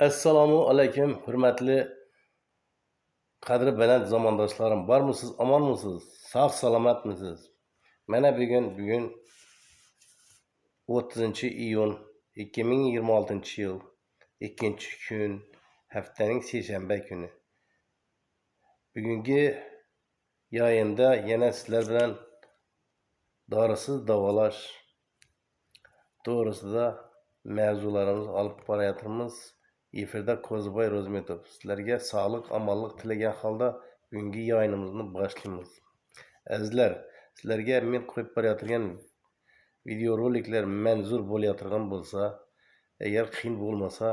Assalomu alaykum, hurmatli qadri baland zamondoshlarim. Bormisiz, omonmisiz, sog' salomatmisiz? Mana bugun 30-iyun 2026-yil 2-kun, haftaning seshanba kuni. Bugungi yayında yana sizlar bilan dorisiz davolash to'g'risida mavzularimizni olib boryapmiz. Efirda Kozboy Rozmetov. Sizlarga sog'lik, omonlik tilagan holda bugungi yayınimizni boshlaymiz. Azizlar, sizlarga men qo'yib borayotgan videoroliklar manzur bo'layotgan bo'lsa, agar qiyin bo'lmasa,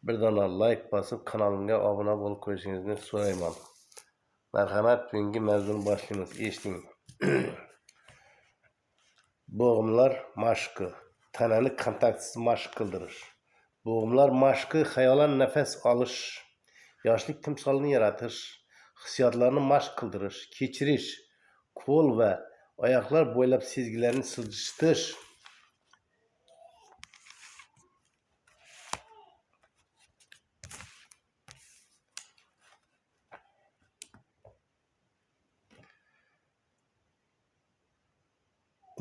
bir dona like bosib kanalimga obuna bo'lib qo'yishingizni so'rayman. Marhamat, bugungi mavzuni boshlaymiz. Eshiting. Bo'g'imlar mashqi, tanani kontaktsiz mashq qildirish. Bo'g'imlar mashqi xayolan nafas olish, yoshlik timsolini yaratish, hissiyotlarni mashq qildirish, kechirish, qo'l va oyoqlar bo'ylab sezgilarni siljitish,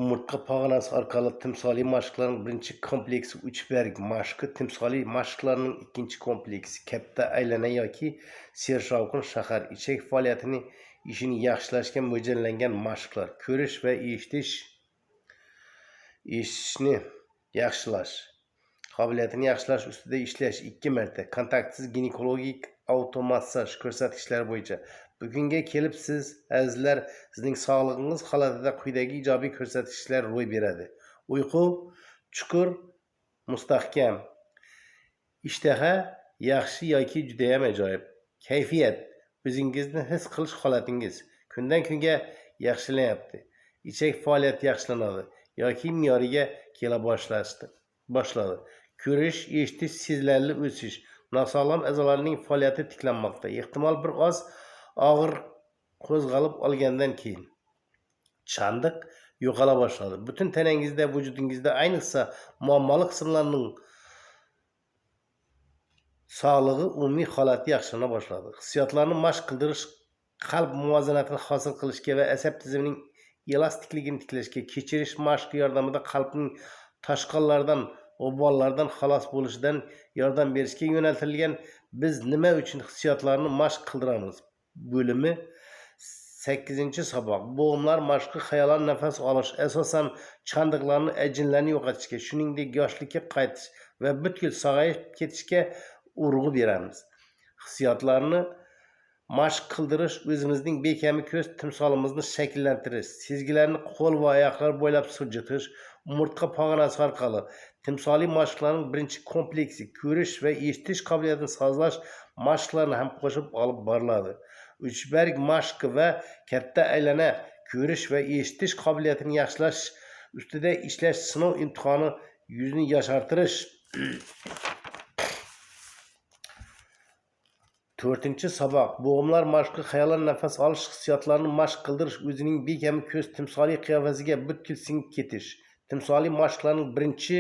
umurtqa pog'onasi orqali timsoliy mashqlarning birinchi kompleksi uchberg mashqi, timsoliy mashqlarning ikkinchi kompleksi katta aylana yoki sershovqin shahar ichak faoliyatini ishini yaxshilashga mo'ljallangan mashqlar. Ko'rish va eshitishni yaxshilash qobiliyatini yaxshilash ustida ishlash 2 marta kontaktsiz ginekologik automassaj ko'rsatkichlari bo'yicha. Bugunga kelib siz azizlar, sizning sog'lig'ingiz holatida quyidagi ijobiy ko'rsatkichlar ro'y beradi. Uyqu chuqur, mustahkam, ishtaha yaxshi yoki juda ham ajoyib. Kayfiyat, o'zingizni his qilish holatingiz kundan kunga yaxshilanyapti. Ichak faoliyati yaxshilanadi yoki me'yoriga kela boshladi. Ko'rish, eshitish sezilarli o'sish, nosog'lom a'zolarning faoliyati tiklanmoqda. Ehtimol bir oz og'ir qo'zg'alib olgandan keyin chandiq yo'qola boshladi. Butun tanangizda, vujudingizda, ayniqsa muammoli qismlarning sog'lig'i, umumiy holati yaxshilana boshladi. Hissiyotlarni mashq qildirish qalb muvozanatini hosil qilishga va asab tizimining elastikligini tiklashga, kechirish mashqi yordamida qalbning toshqonlardan, g'ubonlardan xalos bo'lishidan yordam berishga yo'naltirilgan biz nima uchun hissiyotlarni mashq qildiramiz? Bölümü 8-saboq. Bo'g'imlar mashqi xayolan nafas olish, asosan chandiqlarni, ajinlarni yo'qotishga, shuningdek yoshlikka qaytish va butkul sog'ayib ketishga urg'u beramiz. Hissiyotlarni mashq qildirish o'zimizning bekami ko'z timsolimizni shakllantirish, sezgilarni qo'l va oyoqlar bo'ylab siljitish, umurtqa pog'onasi orqali timsoliy mashqlarning birinchi kompleksi ko'rish va eshitish qobiliyatini sozlash mashqlarini ham qo'shib olib boriladi. Uchberg mashqi va katta aylana ko'rish va eshitish qobiliyatini yaxshilash ustida ishlash sinov imtihoni yuzni yoshartirish. 4-saboq. Bo'g'imlar mashqi xayolan nafas olish, hissiyotlarni mashq qildirish, o'zining bekami ko'z timsoliy qiyofasiga butkul singib ketish. Timsoliy mashqlarning birinchi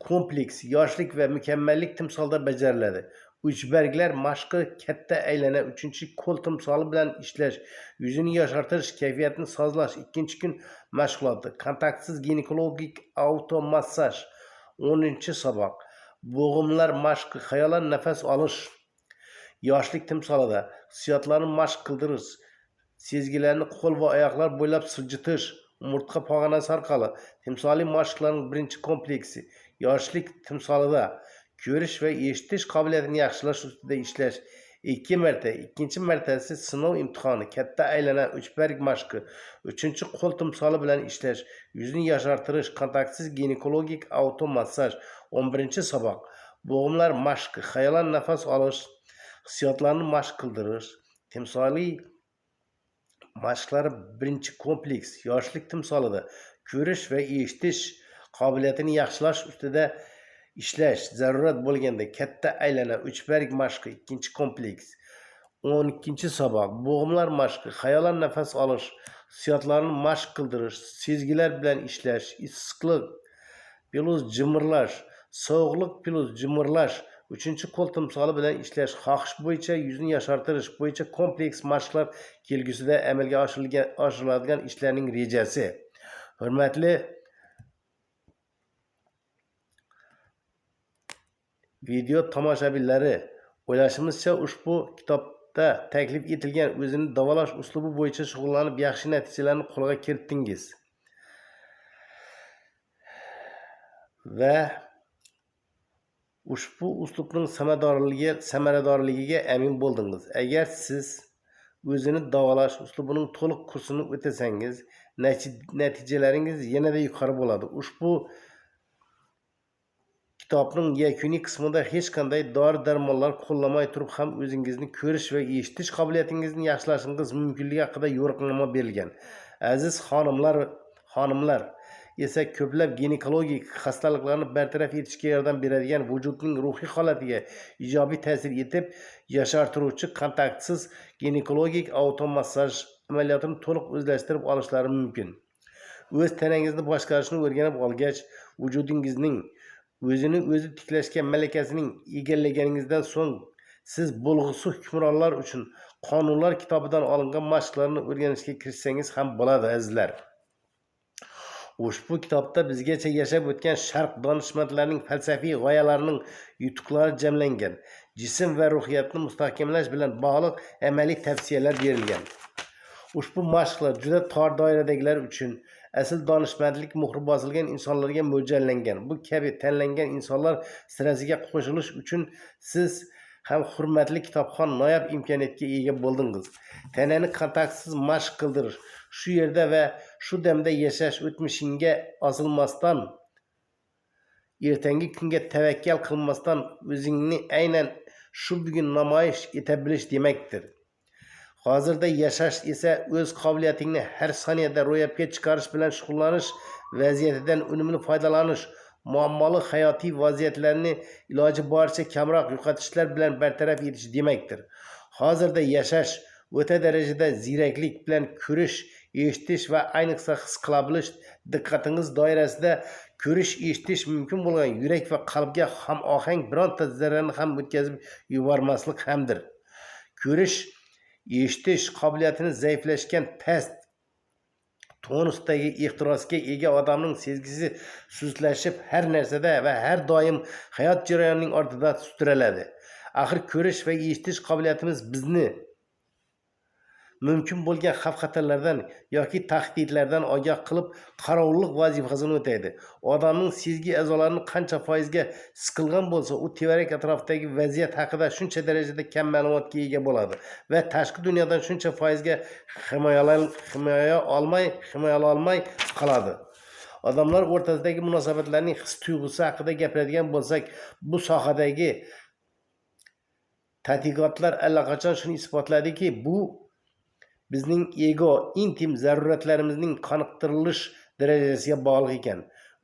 kompleksi yoshlik va mukammallik timsolda bajariladi. Uchberglar mashqi katta aylana, 3-qo'l timsoli bilan ishlash, yuzini yoshartirish, kayfiyatni sozlash, 2-kun mashg'uloti, kontaktsiz ginekologik automassaj. 10-saboq. Bo'g'imlar mashqi xayolan nafas olish, yoshlik timsolida hissiyotlarni mashq qildirish, sezgilarni qo'l va oyoqlar bo'ylab siljitish, umurtqa pog'onasi orqali timsoliy mashqlarning birinchi kompleksi yoshlik timsolida ko'rish va eshitish qobiliyatini yaxshilash ustida ishlash 2 marta. 2-martasi sinov imtihoni, katta aylana, uchberg mashqi, 3-qo'l timsoli bilan ishlash, yuzni yoshartirish, kontaktsiz ginekologik automassaj. 11-saboq. Bo'g'imlar mashqi xayolan nafas olish, hissiyotlarni mashq qildirish, timsoliy mashqlari birinchi kompleks yoshlik timsolida ko'rish va eshitish qobiliyatini yaxshilash ustida ishlash, zarurat bo'lganda katta aylana, uchberg mashqi, 2-kompleks. 12-saboq. Bo'g'imlar mashqi xayolan nafas olish, hissiyotlarni mashq qildirish, sezgilar bilan ishlash, issiqlik plus jimirlash, sovuqlik plus jimirlash, Uchinchi qo'l timsoli bilan ishlash, xohish bo'yicha yuzni yoshartirish bo'yicha kompleks mashqlar kelgusida amalga oshiriladigan ishlarning rejasi. Hurmatli video tomoshabinlari, o'ylashimizcha ushbu kitobda taklif etilgan o'zini davolash uslubi bo'yicha shug'ullanib yaxshi natijalarni qo'lga kiritdingiz va ushbu uslubning samaradorligiga amin bo'ldingiz. Agar siz o'zini davolash uslubining to'liq kursini o'tasangiz, natijalaringiz yanada yuqori bo'ladi. Ushbu kitobning yakuniy qismida hech qanday dori-darmonlar qo'llamay turib ham o'zingizni ko'rish va eshitish qobiliyatingizni yaxshilashingiz mumkinligi haqida yo'riqnoma berilgan. Aziz xonimlar esa ko'plab ginekologik xastaliklarni bartaraf etishga yordam beradigan, vujudning ruhiy holatiga ijobiy ta'sir etib, yoshartiruvchi kontaktsiz ginekologik automassaj amaliyotini to'liq o'zlashtirib olishlari mumkin. O'z tanangizni boshqarishni o'rganib olgach, vujudingizning o'zini o'zi tiklashga malakasining egallaganingizdan so'ng siz bo'lg'usi hukmronlar uchun qonunlar kitobidan olingan mashqlarni o'rganishga kirishsangiz ham bo'ladi, azizlar. Ushbu kitobda bizgacha yashab o'tgan sharq donishmandlarining falsafiy g'oyalarining yutuqlari jamlangan, jism va ruhiyatni mustahkamlash bilan bog'liq amaliy tavsiyalar berilgan. Ushbu mashqlar juda tor doiradagilar uchun, asl donishmandlik muhri bosilgan insonlarga mo'ljallangan. Bu kabi tanlangan insonlar sirasiga qo'shilish uchun siz ham hurmatli kitobxon noyob imkoniyatga ega bo'ldingiz. Tanani kontaktsiz mashq qildirish, shu yerda va shu damda yashash, o'tmishingga osilmasdan, ertangi kunga tavakkal qilmasdan o'zingni aynan shu bugun namoyish eta bilish demakdir. Hozirda yashash esa o'z qobiliyatingni har soniyada ro'yobga chiqarish bilan shug'ullanish, vaziyatidan unumli foydalanish, muammoli hayotiy vaziyatlarni iloji boricha kamroq yo'qotishlar bilan bartaraf etish demakdir. Hozirda yashash o'ta darajada ziyraklik bilan ko'rish, eshitish va ayniqsa his qila bilish, diqqatingiz doirasida ko'rish, eshitish mumkin bo'lgan yurak va qalbga hamohang bironta zarrani ham o'tkazib yubormaslik hamdir. Ko'rish, eshitish qobiliyatini zaiflashgan past tonusdagi ehtirosga ega odamning sezgisi sustlashib, har narsada va har doim hayot jarayonining ortida sustiraladi. Axir ko'rish va eshitish qobiliyatimiz bizni mumkin bo'lgan xavf-xatarlardan yoki tahdidlardan ogoh qilib, qarovullik vazifasini o'taydi. Odamning sezgi a'zolarini qancha foizga siqilgan bo'lsa, u tevarak atrofidagi vaziyat haqida shuncha darajada kam ma'lumotga ega bo'ladi va tashqi dunyodan shuncha foizga himoya olmay qoladi. Odamlar o'rtasidagi munosabatlarning his tuyg'usi haqida gapiradigan bo'lsak, bu sohadagi tadqiqotlar allaqachon shuni isbotladiki, bu bizning ego, intim zaruratlarimizning qoniqtirilish darajasiga bog'liq ekan.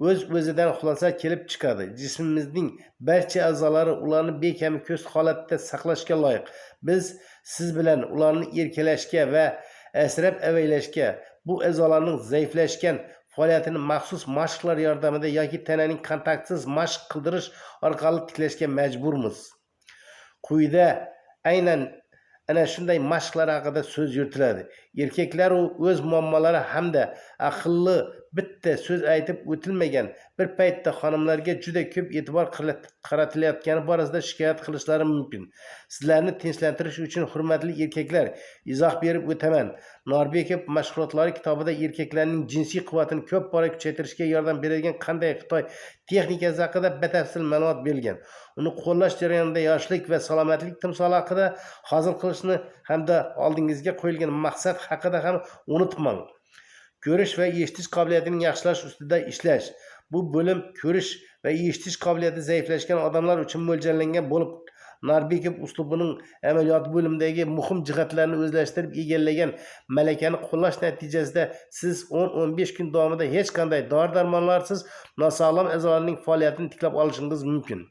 O'z-o'zidan xulosa kelib chiqadi. Jismimizning barcha a'zolari ularni bekami ko'st holatda saqlashga loyiq. Biz siz bilan ularni erkalashga va asrab-avaylashga, bu a'zolarning zaiflashgan faoliyatini maxsus mashqlar yordamida yoki tananing kontaktsiz mashq qildirish orqali tiklashga majburmiz. Quyida aynan ana shunday mashqlar haqida so'z yuritiladi. Erkaklar o'z muammolari hamda aqlli bitta so'z aytib o'tilmagan bir paytda xonimlarga juda ko'p e'tibor qaratilayotgani borasida shikoyat qilishlari mumkin. Sizlarni tinchlantirish uchun, hurmatli erkaklar, izoh berib o'taman. Norbekov mashg'ulotlari kitobida erkaklarning jinsiy quvvatini ko'p bora kuchaytirishga yordam beradigan qanday Xitoy texnikasi haqida batafsil ma'lumot berilgan. Uni qo'llash jarayonida yoshlik va salomatlik timsoli haqida hozir qilishni hamda oldingizga qo'yilgan maqsad haqida ham unutmang. Ko'rish va eshitish qobiliyatining yaxshilash ustida ishlash. Bu bo'lim ko'rish va eshitish qobiliyati zaiflashgan odamlar uchun mo'ljallangan bo'lib, Norbekov uslubining amaliyot bo'limidagi muhim jihatlarni o'zlashtirib egallagan malakani qo'llash natijasida siz 10-15 kun davomida hech qanday dori-darmonlarsiz nosog'lom a'zolarning faoliyatini tiklab olishingiz mumkin.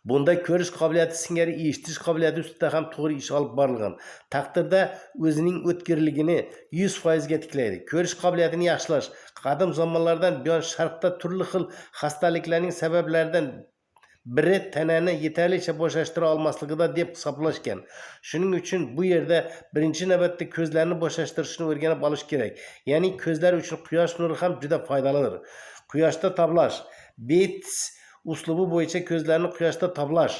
Bunda ko'rish qobiliyati singari eshitish qobiliyati ustida ham to'g'ri ish olib borilgan taqdirda o'zining o'tkirligini 100% ga tiklaydi. Ko'rish qobiliyatini yaxshilash qadim zamonlardan buyon sharqda turli xil xastaliklarning sabablaridan biri tanani yetarlicha bo'shashtira olmasligida deb hisoblashgan. Shuning uchun bu yerda birinchi navbatda ko'zlarni bo'shashtirishni o'rganib olish kerak. Ya'ni ko'zlar uchun quyosh nuri ham juda foydalidir. Quyoshda tablash. Bates uslubi bo'yicha ko'zlarni quyoshda tablash.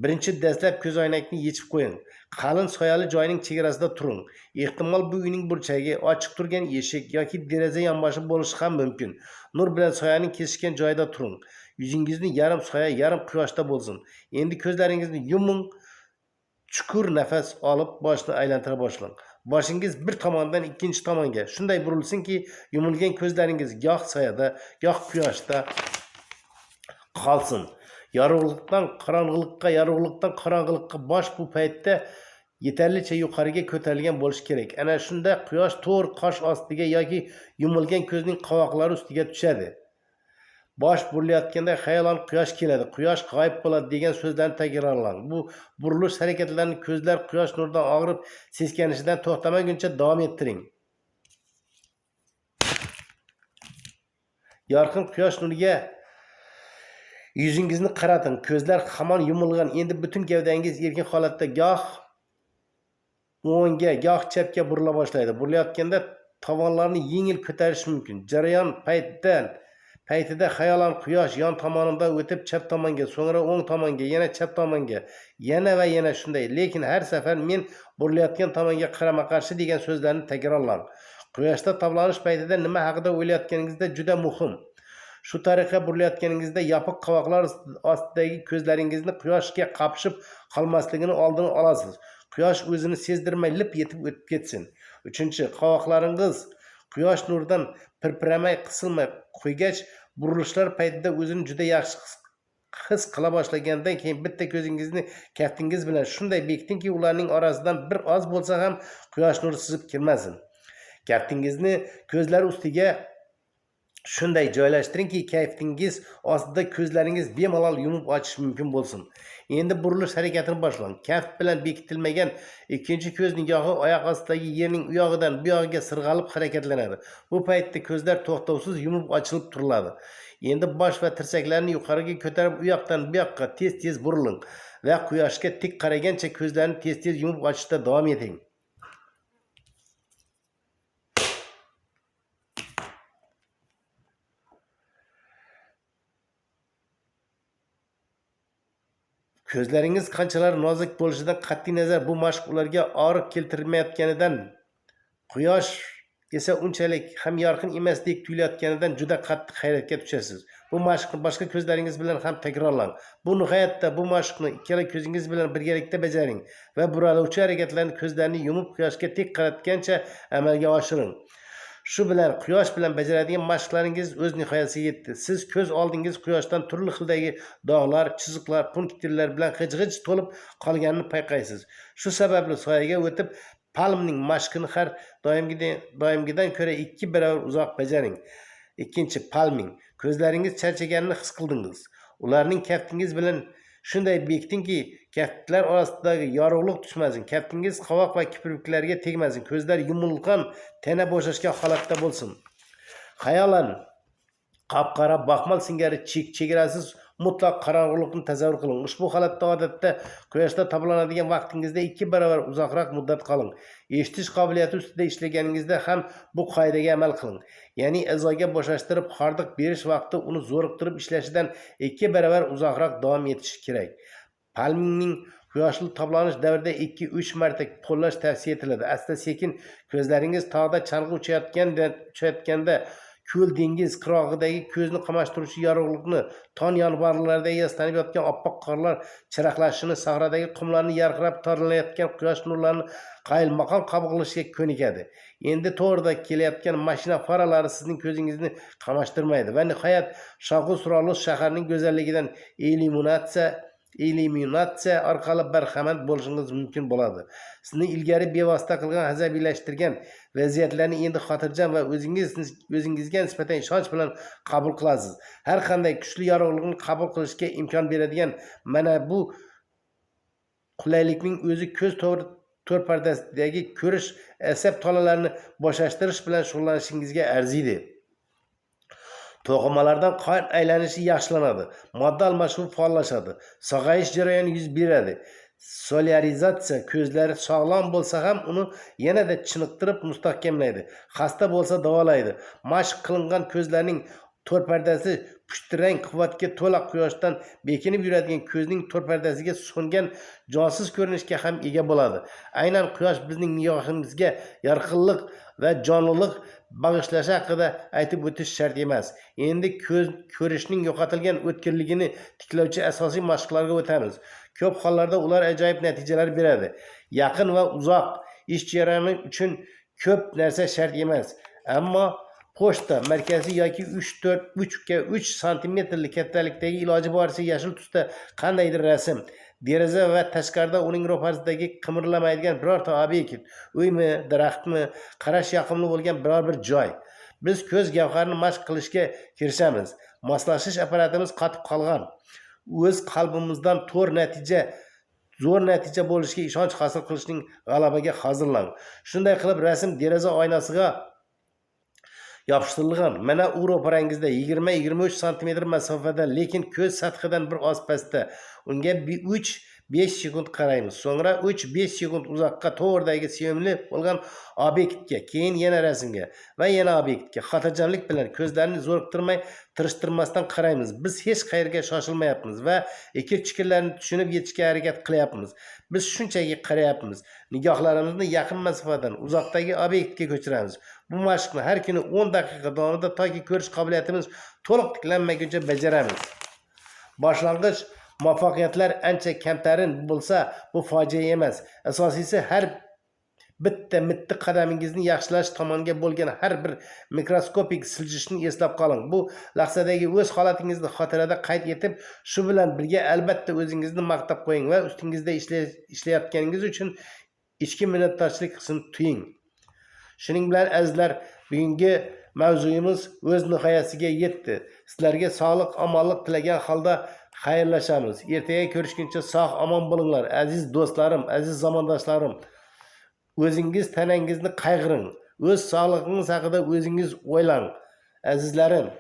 Birinchi dastlab ko'zoynakni yechib qo'ying. Qalin soyali joyning chegarasida turing. Ehtimol bu uyning burchagi, ochiq turgan eshik yoki deraza yonboshi bo'lishi ham mumkin. Nur bilan soyaning kesishgan joyida turing. Yuzingizni yarim soya, yarim quyoshda bo'lsin. Endi ko'zlaringizni yuming. Chuqur nafas olib boshni aylantira boshlang. Boshingiz bir tomondan ikkinchi tomonga shunday burilsinki, yumilgan ko'zlaringiz goh soyada, goh quyoshda qolsin. Yorug'likdan qorong'ilikka, yorug'likdan qorong'ilikka bosh bu paytda yetarlicha yuqoriga ko'tarilgan bo'lishi kerak. Ana shunda quyosh to'g'ri qosh ostiga yoki yumilgan ko'zning qovoqlari ustiga tushadi. Bosh burilayotganda xayolan quyosh keladi, quyosh g'oyib bo'ladi degan so'zlarni takrorlang. Bu burilish harakatlarini ko'zlar quyosh nuridan og'rib, seskanishidan to'xtamaguncha davom ettiring. Yorqin quyosh nuriga yuzingizni qarating. Ko'zlar hamon yumilgan. Endi butun gavdangiz erkin holatda goh o'ngga, goh chapga burila boshlaydi. Burilayotganda tovonlarni yengil ko'tarish mumkin. Jarayon paytida xayolan quyosh yon tomonimdan o'tib chap tomonga, so'ngra o'ng tomonga, yana chap tomonga, yana va yana shunday. Lekin har safar men burilayotgan tomonga qarama-qarshi degan so'zlarni takrorlang. Quyoshda tablanış paytida nima haqida o'ylayotganingizda juda muhim. Shu tariqa burilayotganingizda yopiq qovoqlar ostidagi ko'zlaringizni quyoshga qapishib qolmasligini oldini olasiz. Quyosh o'zini sezdirmay lip yetib o'tib ketsin. 3-qovoqlaringiz quyosh nuridan pirpiramay, qisilmay qo'ygach, burilishlar paytida o'zini juda yaxshi his qila boshlagandan keyin bitta ko'zingizni kaftingiz bilan shunday bekitingki, ularning orasidan bir oz bo'lsa ham quyosh nuri sizib kirmasin. Kaftingizni ko'zlar ustiga shunday joylashtiringki, kaftingiz ostida ko'zlaringiz bemalol yumib ochish mumkin bo'lsin. Endi burilish harakatini boshlang. Kaft bilan bekitilmagan ikkinchi ko'z nigohi oyoq ostidagi yerning u yog'idan bu yog'iga sirg'alib harakatlanadi. Bu paytda ko'zlar to'xtovsiz yumib ochilib turiladi. Endi bosh va tirsaklarni yuqoriga ko'tarib u yoqdan bu yoqqa tez-tez buriling va quyoshga tik qaragancha ko'zlarni tez-tez yumib ochishda davom eting. Ko'zlaringiz qanchalar nozik bo'lishidan qat'iy nazar bu mashq ularga og'riq keltirmayotganidan, quyosh esa unchalik ham yorqin emasdek tuyulayotganidan juda qattiq hayratga tushasiz. Bu mashqni boshqa ko'zlaringiz bilan ham takrorlang. Bu nihoyatda bu mashqni ikkala ko'zingiz bilan birgalikda bajaring va buraluvchi harakatlarni ko'zlarni yumib quyoshga tik qaratgancha amalga oshiring. Shu bilan quyosh bilan bajaradigan mashqlaringiz o'z nihoyasiga yetdi. Siz ko'z oldingiz quyoshdan turli xildagi dog'lar, chiziqlar, punktirlar bilan g'ij-g'ij to'lib qolganini payqaysiz. Shu sababli soyaga o'tib palmning mashqini har doimgidan ko'ra 2 barobar uzoq bajaring. 2-palming. Ko'zlaringiz charchaganini his qildingiz. Ularning kaftingiz bilan shunday bekitingki, kaftlar orasidagi yorug'lik tushmasin. Kaftingiz qovoq va kipriklarga tegmasin. Ko'zlar yumilgan, tana bo'shashgan holatda bo'lsin. Xayolan qop-qora baxmal singari chegarasiz mutlaq qorong'ulikni tasavvur qiling. Ushbu holatda odatda quyoshda tablanadigan vaqtingizda 2 barobar uzoqroq muddat qoling. Eshitish qobiliyati ustida ishlaganingizda ham bu qoidaga amal qiling. Ya'ni a'zoga bo'shashtirib hordiq berish vaqti uni zo'riqtirib ishlashidan 2 barobar uzoqroq davom etishi kerak. Palming quyoshli tablanish davrida 2-3 marta qo'llash tavsiya etiladi. Asta-sekin ko'zlaringiz tog'da chang'i uchayotganda ko'l dengiz qirog'idagi ko'zni qamashtiruvchi yorug'likni, ton yonborilarda yastanib yotgan oppoq qorlar chiraqlashini, sahrodagi qumlarni yarqirab torlanayotgan quyosh nurlarini qayilmaqom qabul qilishga ko'nikadi. Endi to'g'rida kelayotgan mashina faralari sizning ko'zingizni qamashtirmaydi va nihoyat shovqin-suronli shaharning go'zalligidan eliminatsiya orqali barhamand bo'lishingiz mumkin bo'ladi. Sizni ilgari bevosita qilgan asabiylashtirgan vaziyatlarni endi xotirjam va o'zingizga nisbatan ishonch bilan qabul qilasiz. Har qanday kuchli yorug'likni qabul qilishga imkon beradigan mana bu qulaylikning o'zi ko'z to'rpardasidagi ko'rish asab tolalarini bo'shashtirish bilan shug'ullanishingizga arziydi. To'qimalardan qon aylanishi yaxshilanadi, modda almashuvi faollashadi, sog'ayish jarayoni yuz beradi. Solyarizatsiya ko'zlari sog'lom bo'lsa ham uni yanada chiniqtirib mustahkamlaydi. Xasta bo'lsa davolaydi. Mashq qilingan ko'zlarning to'r pardasi pushti rang quvvatga to'la quyoshdan bekinib yuradigan ko'zning to'r pardasiga so'ngan jonsiz ko'rinishga ham ega bo'ladi. Aynan quyosh bizning nigohimizga yorqinlik va jonlilik bag'ishlashi haqida aytib o'tish shart emas. Endi ko'z ko'rishning yo'qotilgan o'tkirligini tiklovchi asosiy mashqlarga o'tamiz. Ko'p hollarda ular ajoyib natijalar beradi. Yaqin va uzoq ish jarayoni uchun ko'p narsa shart emas. Ammo pochta markazi yoki 3x3 santimetrlik kattalikdagi iloji boricha yashil tusda qandaydir rasm, deraza va tashqarida uning ro'parasidagi qimirlamaydigan birorta obyekt, uymi, daraxtmi, qarash yoqimli bo'lgan biror bir joy. Biz ko'z gavharini mashq qilishga kirishamiz. Moslashish apparatimiz qotib qolgan. O'z qalbimizdan zo'r natija bo'lishiga ishonch hosil qilishning g'alabaga hozirlang. Shunday qilib rasm deraza oynasiga yopishtirilgan. Mana u ro'parangizda 20-23 sm masofada, lekin ko'z sathidan bir oz pastda. Unga 3-5 sekund qaraymiz. So'ngra 3-5 sekund uzoqqa to'g'ridagi sevimli bo'lgan obyektga, keyin yana rasmga va yana obyektga xotirjamlik bilan ko'zlarni zo'riqtirmay, tirishtirmasdan qaraymiz. Biz hech qayerga shoshilmayapmiz va ikir-chikirlarni tushunib yetishga harakat qilyapmiz. Biz shunchaki qarayapmiz. Nigohlarimizni yaqin masofadan uzoqdagi obyektga ko'chiramiz. Bu mashqni har kuni 10 daqiqa davomida toki ko'rish qobiliyatimiz to'liq tiklanmaguncha bajaramiz. Boshlang'ich muvaffaqiyatlar ancha kamtarin bo'lsa, bu fojia emas. Asosiysi har bitta qadamingizni yaxshilash tomonga bo'lgan har bir mikroskopik siljishni eslab qoling. Bu lahzadagi o'z holatingizni xotirada qayd etib, shu bilan birga albatta o'zingizni maqtab qo'ying va ustingizda ishlayotganingiz uchun ichki minnatdorchilik hissini tuying. Shuning bilan azizlar, bugungi mavzuyimiz o'z nihoyasiga yetdi. Sizlarga sog'lik, omonlik tilagan holda xayrlashamiz. Ertaga ko'rishguncha sog' omon bo'linglar, aziz do'stlarim, aziz zamondoshlarim. O'zingiz tanangizni qayg'uring. O'z sog'ligingiz haqida o'zingiz o'ylang. Azizlarim,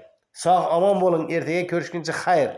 sog' omon bo'ling. Ertaga ko'rishguncha xayr.